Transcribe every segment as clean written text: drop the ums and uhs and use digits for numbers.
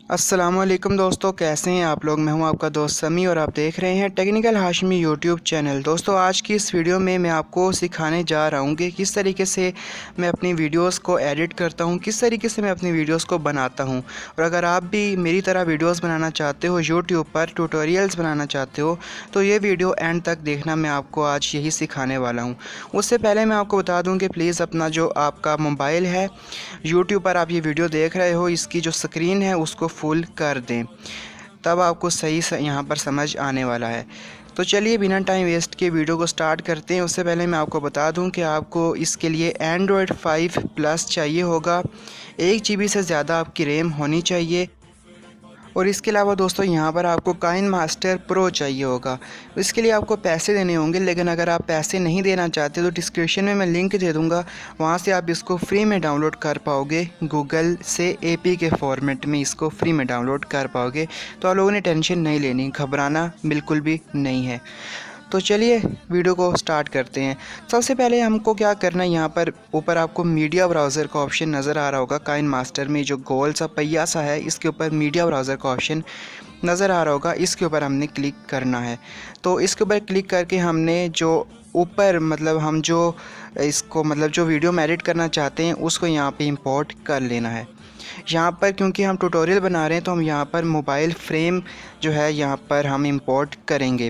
अस्सलामुअलैकुम दोस्तों, कैसे हैं आप लोग। मैं हूं आपका दोस्त समी और आप देख रहे हैं टेक्निकल हाशमी यूट्यूब चैनल। दोस्तों, आज की इस वीडियो में मैं आपको सिखाने जा रहा हूं कि किस तरीके से मैं अपनी वीडियोस को एडिट करता हूं, किस तरीके से मैं अपनी वीडियोस को बनाता हूं। और अगर आप भी मेरी तरह वीडियोस बनाना चाहते हो, यूट्यूब पर ट्यूटोरियल्स बनाना चाहते हो, तो ये वीडियो एंड तक देखना। मैं आपको आज यही सिखाने वाला हूँ। उससे पहले मैं आपको बता दूँ कि प्लीज़ अपना जो आपका मोबाइल है, यूट्यूब पर आप ये वीडियो देख रहे हो, इसकी जो स्क्रीन है उसको फुल कर दें, तब आपको सही यहाँ पर समझ आने वाला है। तो चलिए बिना टाइम वेस्ट के वीडियो को स्टार्ट करते हैं। उससे पहले मैं आपको बता दूं कि आपको इसके लिए एंड्रॉयड 5 प्लस चाहिए होगा। 1 GB से ज़्यादा आपकी रैम होनी चाहिए। और इसके अलावा दोस्तों, यहाँ पर आपको काइन मास्टर प्रो चाहिए होगा। इसके लिए आपको पैसे देने होंगे, लेकिन अगर आप पैसे नहीं देना चाहते तो डिस्क्रिप्शन में मैं लिंक दे दूँगा, वहाँ से आप इसको फ्री में डाउनलोड कर पाओगे। गूगल से एपी के फॉर्मेट में इसको फ्री में डाउनलोड कर पाओगे। तो आप लोगों ने टेंशन नहीं लेनी, घबराना बिल्कुल भी नहीं है। तो चलिए वीडियो को स्टार्ट करते हैं। सबसे पहले हमको क्या करना है, यहाँ पर ऊपर आपको मीडिया ब्राउज़र का ऑप्शन नज़र आ रहा होगा। काइन मास्टर में जो गोल सा पहिया सा है, इसके ऊपर मीडिया ब्राउज़र का ऑप्शन नज़र आ रहा होगा। इसके ऊपर हमने क्लिक करना है। तो इसके ऊपर क्लिक करके हमने जो ऊपर हम जो इसको जो वीडियो में एडिट करना चाहते हैं उसको यहाँ पे इंपोर्ट कर लेना है। यहाँ पर क्योंकि हम ट्यूटोरियल बना रहे हैं तो हम यहाँ पर मोबाइल फ्रेम जो है यहाँ पर हम इंपोर्ट करेंगे।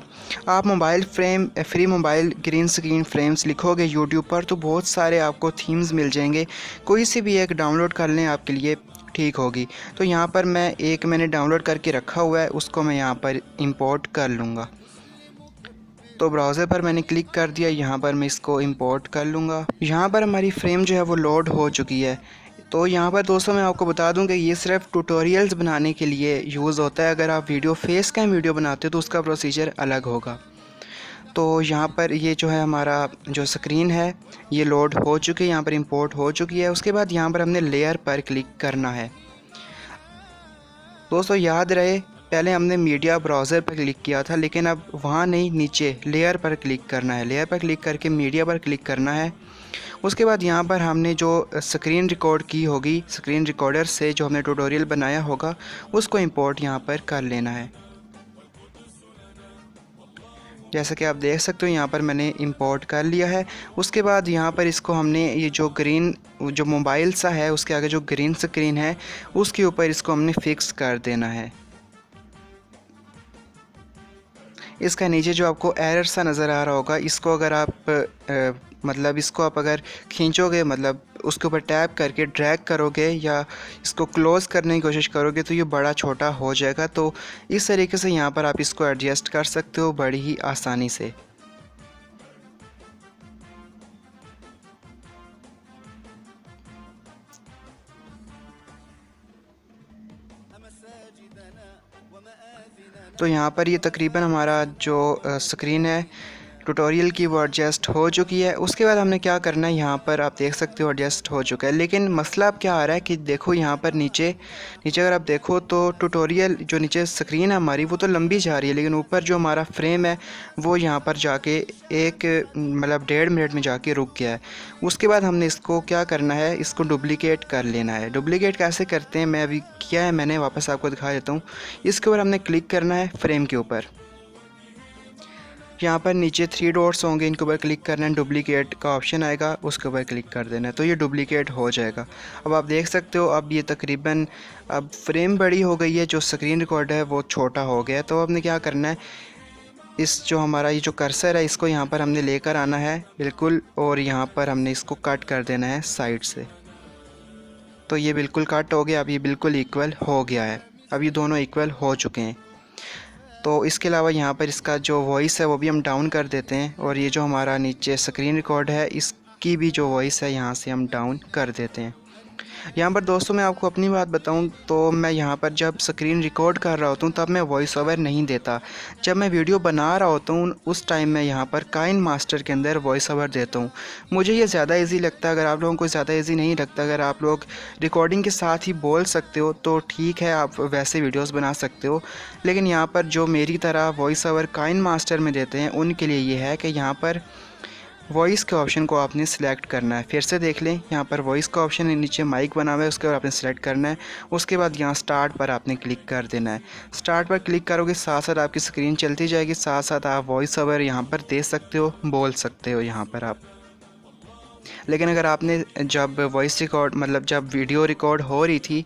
आप mobile frame free mobile green screen frames लिखोगे यूट्यूब पर तो बहुत सारे आपको थीम्स मिल जाएंगे। कोई सी भी एक डाउनलोड कर लें, आपके लिए ठीक होगी। तो यहाँ पर मैंने डाउनलोड करके रखा हुआ है, उसको मैं यहाँ पर इंपोर्ट कर लूँगा। तो ब्राउज़र पर मैंने क्लिक कर दिया, यहाँ पर मैं इसको इंपोर्ट कर लूँगा। यहाँ पर हमारी फ्रेम जो है वो लोड हो चुकी है। तो यहाँ पर दोस्तों मैं आपको बता दूं कि ये सिर्फ ट्यूटोरियल्स बनाने के लिए यूज़ होता है। अगर आप फेस कैम वीडियो बनाते हो तो उसका प्रोसीजर अलग होगा। तो यहाँ पर ये जो है हमारा जो स्क्रीन है ये लोड हो चुकी है, यहाँ पर इंपोर्ट हो चुकी है। उसके बाद यहाँ पर हमने लेयर पर क्लिक करना है। दोस्तों याद रहे, पहले हमने मीडिया ब्राउज़र पर क्लिक किया था, लेकिन अब वहाँ नहीं, नीचे लेयर पर क्लिक करना है। लेयर पर क्लिक करके मीडिया पर क्लिक करना है। उसके बाद यहाँ पर हमने जो स्क्रीन रिकॉर्ड की होगी, स्क्रीन रिकॉर्डर से जो हमने ट्यूटोरियल बनाया होगा उसको इंपोर्ट यहाँ पर कर लेना है। जैसा कि आप देख सकते हो यहाँ पर मैंने इंपोर्ट कर लिया है। उसके बाद यहाँ पर इसको हमने ये जो ग्रीन जो मोबाइल सा है उसके आगे जो ग्रीन स्क्रीन है उसके ऊपर इसको हमने फिक्स कर देना है। इसका नीचे जो आपको एरर सा नज़र आ रहा होगा, इसको अगर आप इसको आप अगर खींचोगे, उसके ऊपर टैप करके ड्रैग करोगे या इसको क्लोज़ करने की कोशिश करोगे तो ये बड़ा छोटा हो जाएगा। तो इस तरीके से यहाँ पर आप इसको एडजस्ट कर सकते हो बड़ी ही आसानी से। तो यहाँ पर ये तकरीबन हमारा जो स्क्रीन है ट्यूटोरियल की वो एडजस्ट हो चुकी है। उसके बाद हमने क्या करना है, यहाँ पर आप देख सकते हो एडजस्ट हो चुका है। लेकिन मसला अब क्या आ रहा है कि देखो यहाँ पर नीचे अगर आप देखो तो ट्यूटोरियल जो नीचे स्क्रीन है हमारी वो तो लंबी जा रही है, लेकिन ऊपर जो हमारा फ्रेम है वो यहाँ पर जाके 1.5 मिनट में जाके रुक गया है। उसके बाद हमने इसको क्या करना है, इसको डुप्लीकेट कर लेना है। डुप्लीकेट कैसे करते हैं मैं अभी किया है, मैंने वापस आपको दिखा देता हूँ। इसके ऊपर हमने क्लिक करना है, फ्रेम के ऊपर यहाँ पर नीचे 3 डॉट्स होंगे, इनके ऊपर क्लिक करना है, डुप्लीकेट का ऑप्शन आएगा, उसके ऊपर क्लिक कर देना है तो ये डुप्लीकेट हो जाएगा। अब आप देख सकते हो अब ये तकरीबन अब फ्रेम बड़ी हो गई है, जो स्क्रीन रिकॉर्ड है वो छोटा हो गया है। तो हमने क्या करना है, इस जो हमारा ये जो कर्सर है इसको यहाँ पर हमने लेकर आना है बिल्कुल, और यहाँ पर हमने इसको कट कर देना है साइड से। तो ये बिल्कुल कट हो गया, अब ये बिल्कुल इक्वल हो गया है। अब ये दोनों इक्वल हो चुके हैं। तो इसके अलावा यहाँ पर इसका जो वॉइस है वो भी हम डाउन कर देते हैं, और ये जो हमारा नीचे स्क्रीन रिकॉर्ड है इसकी भी जो वॉइस है यहाँ से हम डाउन कर देते हैं। यहाँ पर दोस्तों मैं आपको अपनी बात बताऊँ तो मैं यहाँ पर जब स्क्रीन रिकॉर्ड कर रहा होता हूँ तब मैं वॉइस ओवर नहीं देता। जब मैं वीडियो बना रहा होता हूँ उस टाइम मैं यहाँ पर काइन मास्टर के अंदर वॉइस ओवर देता हूँ। मुझे ये ज़्यादा इजी लगता है। अगर आप लोगों को ज़्यादा इजी नहीं लगता, अगर आप लोग रिकॉर्डिंग के साथ ही बोल सकते हो तो ठीक है, आप वैसे वीडियोज़ बना सकते हो। लेकिन यहाँ पर जो मेरी तरह वॉइस ओवर काइन मास्टर में देते हैं उनके लिए ये है कि यहाँ पर वॉइस के ऑप्शन को आपने सिलेक्ट करना है। फिर से देख लें, यहाँ पर वॉइस का ऑप्शन है, नीचे माइक बना हुआ है, उसके बाद आपने सेलेक्ट करना है। उसके बाद यहाँ स्टार्ट पर आपने क्लिक कर देना है। स्टार्ट पर क्लिक करोगे साथ साथ आपकी स्क्रीन चलती जाएगी, साथ साथ आप वॉइस ओवर यहाँ पर दे सकते हो, बोल सकते हो यहाँ पर आप। लेकिन अगर आपने जब वॉइस रिकॉर्ड मतलब जब वीडियो रिकॉर्ड हो रही थी,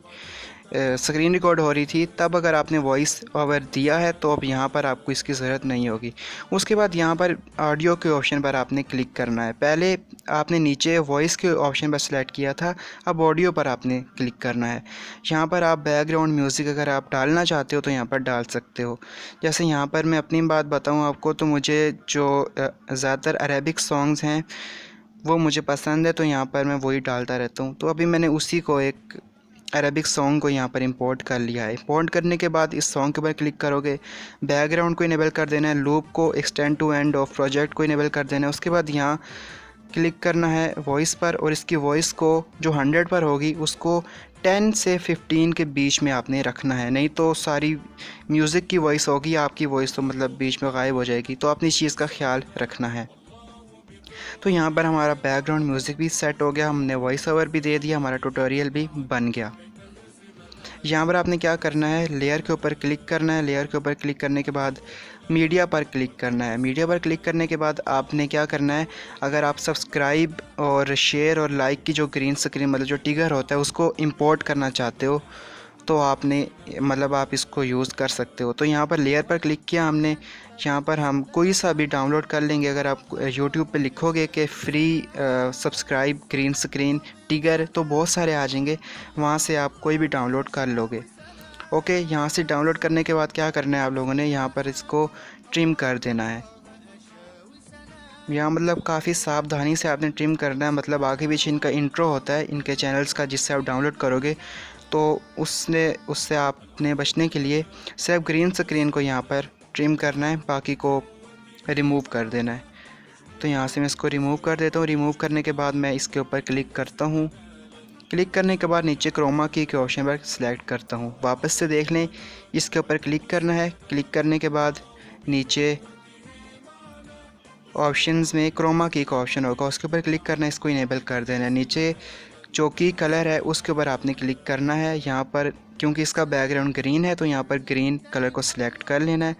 स्क्रीन रिकॉर्ड हो रही थी, तब अगर आपने वॉइस ओवर दिया है तो अब यहाँ पर आपको इसकी ज़रूरत नहीं होगी। उसके बाद यहाँ पर ऑडियो के ऑप्शन पर आपने क्लिक करना है। पहले आपने नीचे वॉइस के ऑप्शन पर सेलेक्ट किया था, अब ऑडियो पर आपने क्लिक करना है। यहाँ पर आप बैकग्राउंड म्यूज़िक अगर आप डालना चाहते हो तो यहाँ पर डाल सकते हो। जैसे यहाँ पर मैं अपनी बात बताऊँ आपको, तो मुझे जो ज़्यादातर अरेबिक सॉन्ग्स हैं वो मुझे पसंद है, तो यहाँ पर मैं वही डालता रहता हूँ। तो अभी मैंने उसी को एक अरेबिक सॉन्ग को यहाँ पर इंपोर्ट कर लिया है। इंपोर्ट करने के बाद इस सॉन्ग के ऊपर क्लिक करोगे, बैकग्राउंड को इनेबल कर देना है, लूप को extend to end of project को इनेबल कर देना है। उसके बाद यहाँ क्लिक करना है वॉइस पर, और इसकी वॉइस को जो 100 पर होगी उसको 10 से 15 के बीच में आपने रखना है, नहीं तो सारी म्यूज़िक की वॉइस होगी, आपकी वॉइस तो मतलब बीच में गायब हो जाएगी। तो अपनी चीज़ का ख्याल रखना है। तो यहाँ पर हमारा बैकग्राउंड म्यूज़िक भी सेट हो गया, हमने वॉइस ओवर भी दे दिया, हमारा ट्यूटोरियल भी बन गया। यहाँ पर आपने क्या करना है, लेयर के ऊपर क्लिक करना है। लेयर के ऊपर क्लिक करने के बाद मीडिया पर क्लिक करना है। मीडिया पर क्लिक करने के बाद आपने क्या करना है, अगर आप सब्सक्राइब और शेयर और लाइक की जो ग्रीन स्क्रीन मतलब जो टिगर होता है उसको इंपोर्ट करना चाहते हो तो आपने मतलब आप इसको यूज़ कर सकते हो। तो यहाँ पर लेयर पर क्लिक किया हमने, यहाँ पर हम कोई सा भी डाउनलोड कर लेंगे। अगर आप यूट्यूब पे लिखोगे कि फ्री सब्सक्राइब ग्रीन स्क्रीन टिगर तो बहुत सारे आ जाएंगे, वहाँ से आप कोई भी डाउनलोड कर लोगे। ओके, यहाँ से डाउनलोड करने के बाद क्या करना है आप लोगों ने, यहाँ पर इसको ट्रिम कर देना है। यहाँ मतलब काफ़ी सावधानी से आपने ट्रिम करना है, मतलब आगे पीछे इनका इंट्रो होता है इनके चैनल्स का, जिससे आप डाउनलोड करोगे तो उससे आपने बचने के लिए सिर्फ ग्रीन स्क्रीन को यहाँ पर ट्रिम करना है, बाकी को रिमूव कर देना है। तो यहाँ से मैं इसको रिमूव कर देता हूँ। रिमूव करने के बाद मैं इसके ऊपर क्लिक करता हूँ। क्लिक करने के बाद नीचे क्रोमा की के ऑप्शन पर सिलेक्ट करता हूँ। वापस से देख लें, इसके ऊपर क्लिक करना है। क्लिक करने के बाद नीचे ऑप्शंस में क्रोमा की का ऑप्शन होगा, उसके ऊपर क्लिक करना है, इसको इनेबल कर देना है। नीचे जो की कलर है उसके ऊपर आपने क्लिक करना है। यहाँ पर क्योंकि इसका बैकग्राउंड ग्रीन है तो यहाँ पर ग्रीन कलर को सिलेक्ट कर लेना है,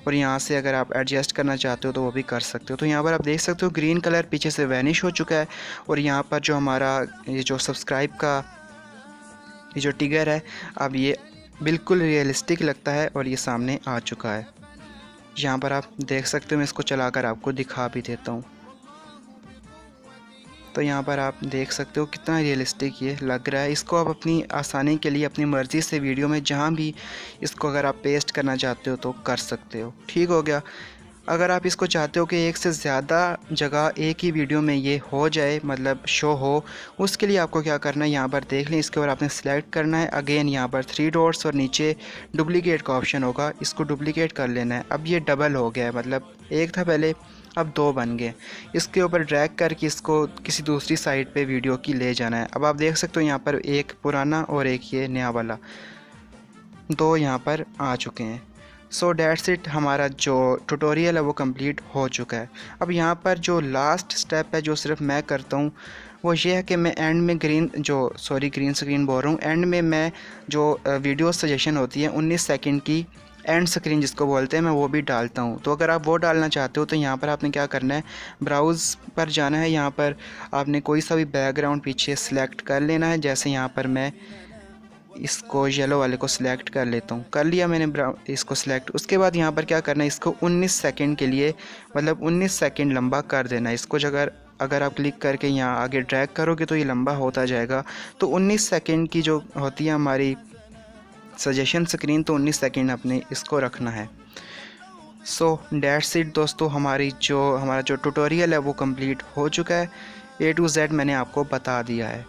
और यहाँ से अगर आप एडजस्ट करना चाहते हो तो वो भी कर सकते हो। तो यहाँ पर आप देख सकते हो ग्रीन कलर पीछे से वैनिश हो चुका है, और यहाँ पर जो हमारा ये जो सब्सक्राइब का ये जो टिगर है अब ये बिल्कुल रियलिस्टिक लगता है और ये सामने आ चुका है। यहाँ पर आप देख सकते हो, मैं इसको चलाकर आपको दिखा भी देता हूँ। तो यहाँ पर आप देख सकते हो कितना रियलिस्टिक ये लग रहा है। इसको आप अपनी आसानी के लिए अपनी मर्ज़ी से वीडियो में जहाँ भी इसको अगर आप पेस्ट करना चाहते हो तो कर सकते हो। ठीक हो गया। अगर आप इसको चाहते हो कि एक से ज़्यादा जगह एक ही वीडियो में ये हो जाए मतलब शो हो, उसके लिए आपको क्या करना है, यहाँ पर देख लें, इसके ऊपर आपने सेलेक्ट करना है। अगेन यहाँ पर 3 डॉट्स और नीचे डुप्लीकेट का ऑप्शन होगा, इसको डुप्लीकेट कर लेना है। अब ये डबल हो गया है, मतलब एक था पहले अब 2 बन गए। इसके ऊपर ड्रैग करके इसको किसी दूसरी साइड पे वीडियो की ले जाना है। अब आप देख सकते हो यहाँ पर एक पुराना और एक ये नया वाला 2 यहाँ पर आ चुके हैं। सो डेट्स इट, हमारा जो ट्यूटोरियल है वो कंप्लीट हो चुका है। अब यहाँ पर जो लास्ट स्टेप है जो सिर्फ मैं करता हूँ वो ये है कि मैं एंड में ग्रीन स्क्रीन बोल रहा हूँ, एंड में मैं जो वीडियो सजेशन होती है 19 सेकंड की एंड स्क्रीन जिसको बोलते हैं, मैं वो भी डालता हूँ। तो अगर आप वो डालना चाहते हो तो यहाँ पर आपने क्या करना है, ब्राउज़ पर जाना है। यहाँ पर आपने कोई सा भी बैकग्राउंड पीछे सेलेक्ट कर लेना है। जैसे यहाँ पर मैं इसको येलो वाले को सिलेक्ट कर लेता हूँ, कर लिया मैंने इसको सिलेक्ट। उसके बाद यहाँ पर क्या करना है, इसको 19 सेकंड के लिए मतलब 19 सेकंड लंबा कर देना है। इसको अगर आप क्लिक करके यहाँ आगे ड्रैग करोगे तो ये लंबा होता जाएगा। तो 19 सेकंड की जो होती है हमारी सजेशन स्क्रीन, तो 19 सेकंड अपने इसको रखना है। सो डेट्स इट दोस्तों, हमारा जो ट्यूटोरियल है वो कंप्लीट हो चुका है। A to Z मैंने आपको बता दिया है।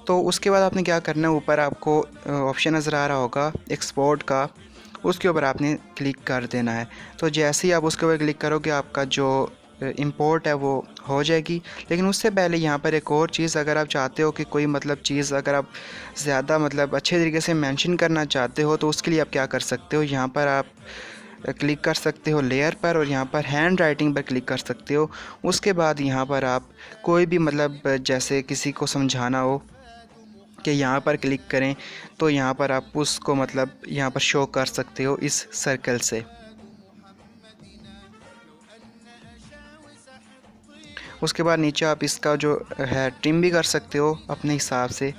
तो उसके बाद आपने क्या करना है, ऊपर आपको ऑप्शन नज़र आ रहा होगा एक्सपोर्ट का, उसके ऊपर आपने क्लिक कर देना है। तो जैसे ही आप उसके ऊपर क्लिक करोगे आपका जो इंपोर्ट है वो हो जाएगी। लेकिन उससे पहले यहाँ पर एक और चीज़, अगर आप चाहते हो कि कोई मतलब चीज़ अगर आप ज़्यादा मतलब अच्छे तरीके से मेंशन करना चाहते हो तो उसके लिए आप क्या कर सकते हो, यहाँ पर आप क्लिक कर सकते हो लेयर पर और यहाँ पर हैंड राइटिंग पर क्लिक कर सकते हो। उसके बाद यहाँ पर आप कोई भी मतलब जैसे किसी को समझाना हो कि यहाँ पर क्लिक करें तो यहाँ पर आप उसको मतलब यहाँ पर शो कर सकते हो इस सर्कल से। उसके बाद नीचे आप इसका जो है ट्रिम भी कर सकते हो अपने हिसाब से।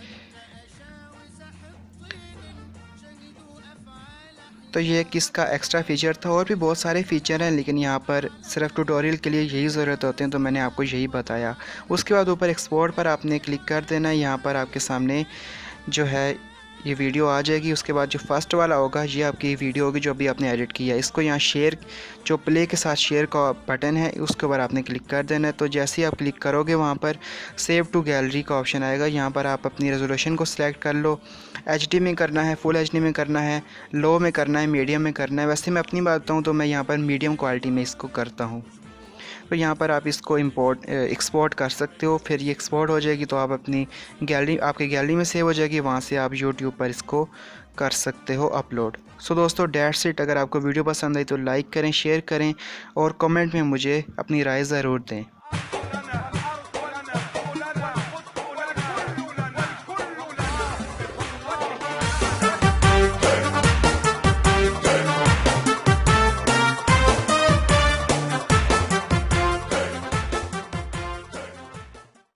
तो ये किसका एक्स्ट्रा फ़ीचर था, और भी बहुत सारे फ़ीचर हैं लेकिन यहाँ पर सिर्फ ट्यूटोरियल के लिए यही ज़रूरत होते हैं तो मैंने आपको यही बताया। उसके बाद ऊपर एक्सपोर्ट पर आपने क्लिक कर देना है। यहाँ पर आपके सामने जो है ये वीडियो आ जाएगी। उसके बाद जो फर्स्ट वाला होगा ये आपकी वीडियो होगी जो अभी आपने एडिट किया है। इसको यहाँ शेयर जो प्ले के साथ शेयर का बटन है उसके ऊपर आपने क्लिक कर देना है। तो जैसे ही आप क्लिक करोगे वहाँ पर सेव टू गैलरी का ऑप्शन आएगा। यहाँ पर आप अपनी रेजोल्यूशन को सिलेक्ट कर लो। HD में करना है, फुल HD में करना है, लो में करना है, मीडियम में करना है। वैसे मैं अपनी बात बताऊँ तो मैं यहाँ पर मीडियम क्वालिटी में इसको करता हूँ। तो यहाँ पर आप इसको एक्सपोर्ट कर सकते हो। फिर ये एक्सपोर्ट हो जाएगी तो आप अपनी गैलरी आपकी गैलरी में सेव हो जाएगी। वहाँ से आप यूट्यूब पर इसको कर सकते हो अपलोड। सो दोस्तों दैट्स इट। अगर आपको वीडियो पसंद आई तो लाइक करें, शेयर करें और कमेंट में मुझे अपनी राय ज़रूर दें।